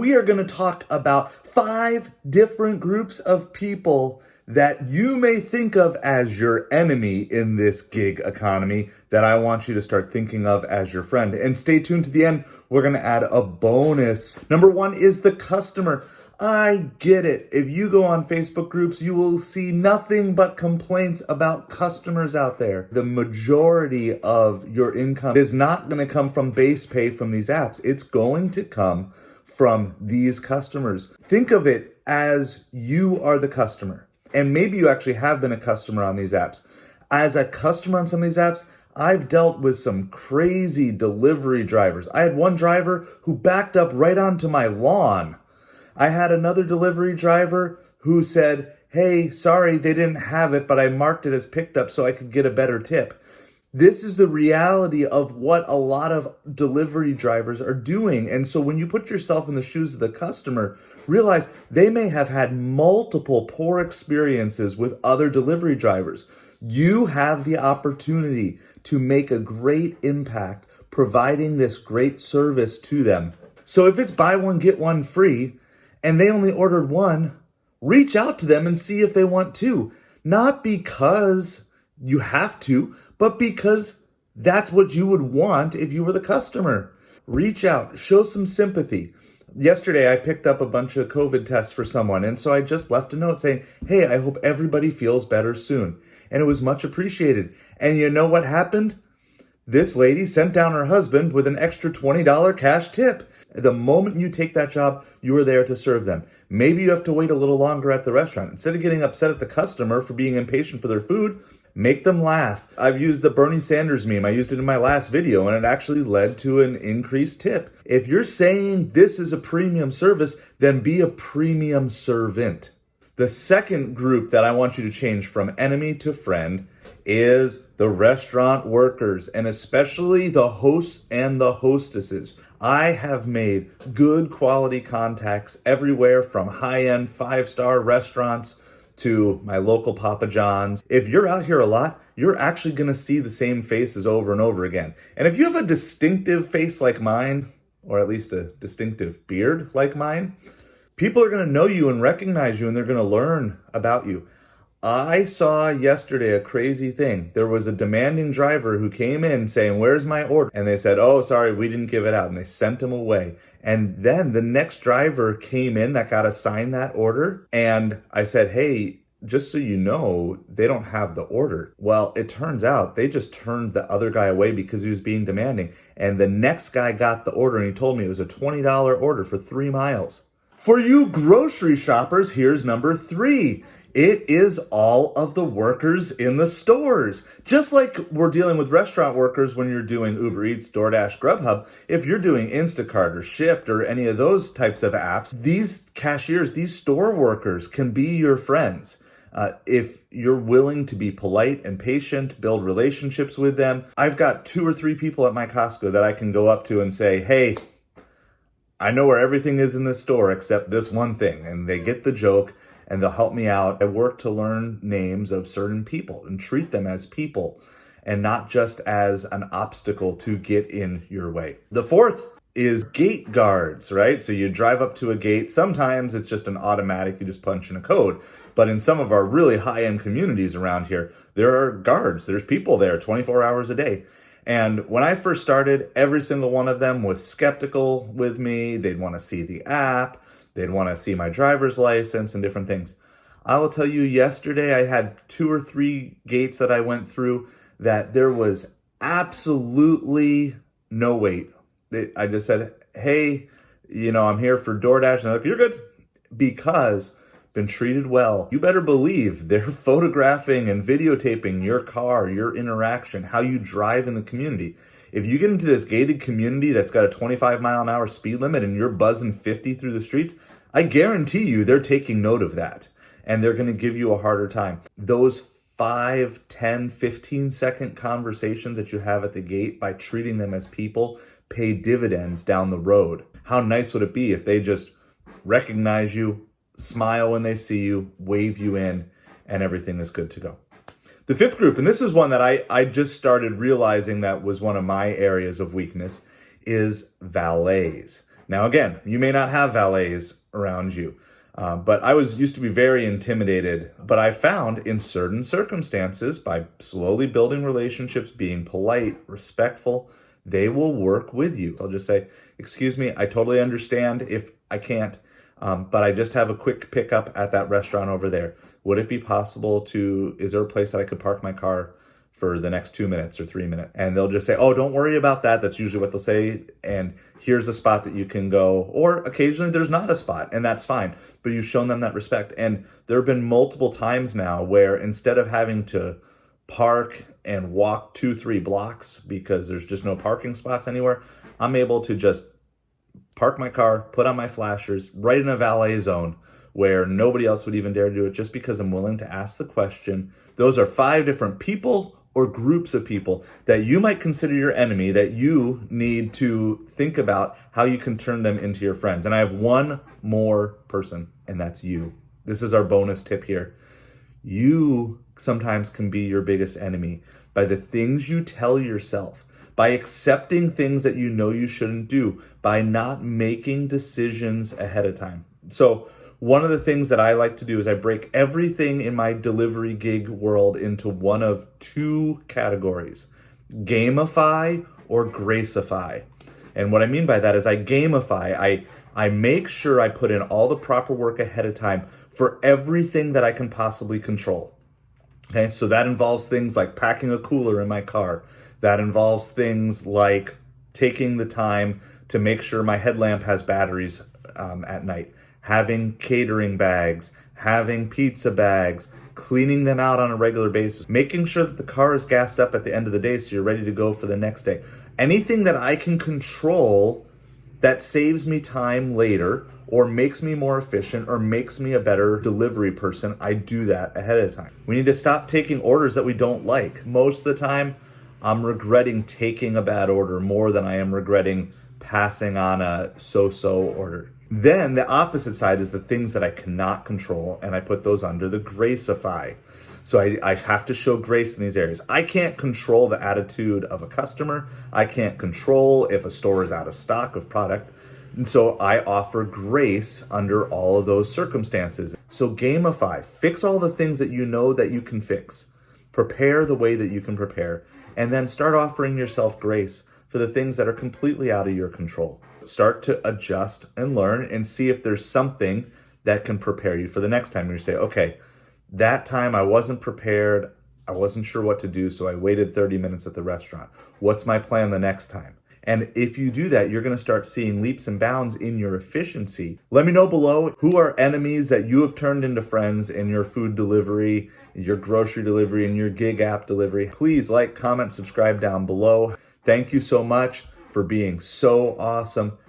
we are going to talk about 5 different groups of people that you may think of as your enemy in this gig economy that I want you to start thinking of as your friend. And stay tuned to the end. We're going to add a bonus. Number 1 is the customer. I get it. If you go on Facebook groups, you will see nothing but complaints about customers out there. The majority of your income is not going to come from base pay from these apps. It's going to come from these customers. Think of it as you are the customer. And maybe you actually have been a customer on these apps. As a customer on some of these apps, I've dealt with some crazy delivery drivers. I had one driver who backed up right onto my lawn. I had another delivery driver who said, hey, sorry, they didn't have it, but I marked it as picked up so I could get a better tip. This is the reality of what a lot of delivery drivers are doing. And so when you put yourself in the shoes of the customer, realize they may have had multiple poor experiences with other delivery drivers. You have the opportunity to make a great impact providing this great service to them. So if it's buy one, get one free, and they only ordered one, reach out to them and see if they want two. Not because you have to, but because that's what you would want if you were the customer. Reach out, show some sympathy. Yesterday, I picked up a bunch of COVID tests for someone, and so I just left a note saying, hey, I hope everybody feels better soon. And it was much appreciated. And you know what happened? This lady sent down her husband with an extra $20 cash tip. The moment you take that job, you are there to serve them. Maybe you have to wait a little longer at the restaurant. Instead of getting upset at the customer for being impatient for their food, make them laugh. I've used the Bernie Sanders meme. I used it in my last video, and it actually led to an increased tip. If you're saying this is a premium service, then be a premium servant. The second group that I want you to change from enemy to friend is the restaurant workers, and especially the hosts and the hostesses. I have made good quality contacts everywhere from high-end 5-star restaurants to my local Papa John's. If you're out here a lot, you're actually going to see the same faces over and over again. And if you have a distinctive face like mine, or at least a distinctive beard like mine, people are going to know you and recognize you, and they're going to learn about you. I saw yesterday a crazy thing. There was a demanding driver who came in saying, where's my order? And they said, oh, sorry, we didn't give it out. And they sent him away. And then the next driver came in that got assigned that order. And I said, hey, just so you know, they don't have the order. Well, it turns out they just turned the other guy away because he was being demanding. And the next guy got the order, and he told me it was a $20 order for 3 miles. For you grocery shoppers, here's number 3. It is all of the workers in the stores. Just like we're dealing with restaurant workers when you're doing Uber Eats, DoorDash, Grubhub, if you're doing Instacart or Shipt or any of those types of apps, these cashiers, these store workers can be your friends. If you're willing to be polite and patient, build relationships with them. I've got 2 or 3 people at my Costco that I can go up to and say, hey, I know where everything is in this store except this one thing. And they get the joke and they'll help me out. I work to learn names of certain people and treat them as people and not just as an obstacle to get in your way. The 4th is gate guards, right? So you drive up to a gate. Sometimes it's just an automatic, you just punch in a code. But in some of our really high-end communities around here, there are guards. There's people there 24 hours a day. And when I first started, every single one of them was skeptical with me. They'd want to see the app. They'd want to see my driver's license and different things. I will tell you, yesterday I had 2 or 3 gates that I went through that there was absolutely no wait. I just said, hey, I'm here for DoorDash. And they're like, you're good. Because been treated well. You better believe they're photographing and videotaping your car, your interaction, how you drive in the community. If you get into this gated community that's got a 25 mile an hour speed limit and you're buzzing 50 through the streets, I guarantee you they're taking note of that and they're going to give you a harder time. Those 5, 10, 15-second conversations that you have at the gate by treating them as people pay dividends down the road. How nice would it be if they just recognize you, smile when they see you, wave you in, and everything is good to go. The 5th group, and this is one that I just started realizing that was one of my areas of weakness, is valets. Now, again, you may not have valets around you, but I used to be very intimidated. But I found in certain circumstances, by slowly building relationships, being polite, respectful, they will work with you. I'll just say, excuse me, I totally understand if I can't, but I just have a quick pickup at that restaurant over there. Would it be possible is there a place that I could park my car for the next 2 minutes or 3 minutes? And they'll just say, oh, don't worry about that. That's usually what they'll say. And here's a spot that you can go. Or occasionally there's not a spot, and that's fine. But you've shown them that respect. And there have been multiple times now where instead of having to park and walk 2-3 blocks because there's just no parking spots anywhere, I'm able to just park my car, put on my flashers right in a valet zone where nobody else would even dare to do it, just because I'm willing to ask the question. Those are 5 different people or groups of people that you might consider your enemy, that you need to think about how you can turn them into your friends. And I have one more person, and that's you. This is our bonus tip here. You sometimes can be your biggest enemy by the things you tell yourself, by accepting things that you know you shouldn't do, by not making decisions ahead of time. So one of the things that I like to do is I break everything in my delivery gig world into one of 2 categories: gamify or gracify. And what I mean by that is I gamify. I make sure I put in all the proper work ahead of time for everything that I can possibly control. Okay, so that involves things like packing a cooler in my car. That involves things like taking the time to make sure my headlamp has batteries at night, having catering bags, having pizza bags, cleaning them out on a regular basis, making sure that the car is gassed up at the end of the day so you're ready to go for the next day. Anything that I can control that saves me time later or makes me more efficient or makes me a better delivery person, I do that ahead of time. We need to stop taking orders that we don't like. Most of the time, I'm regretting taking a bad order more than I am regretting passing on a so-so order. Then the opposite side is the things that I cannot control, and I put those under the gracify. So I have to show grace in these areas. I can't control the attitude of a customer. I can't control if a store is out of stock of product. And so I offer grace under all of those circumstances. So gamify, fix all the things that you know that you can fix. Prepare the way that you can prepare, and then start offering yourself grace for the things that are completely out of your control. Start to adjust and learn and see if there's something that can prepare you for the next time. You say, okay, that time I wasn't prepared. I wasn't sure what to do, so I waited 30 minutes at the restaurant. What's my plan the next time? And if you do that, you're going to start seeing leaps and bounds in your efficiency. Let me know below, who are enemies that you have turned into friends in your food delivery, your grocery delivery, and your gig app delivery. Please like, comment, subscribe down below. Thank you so much for being so awesome.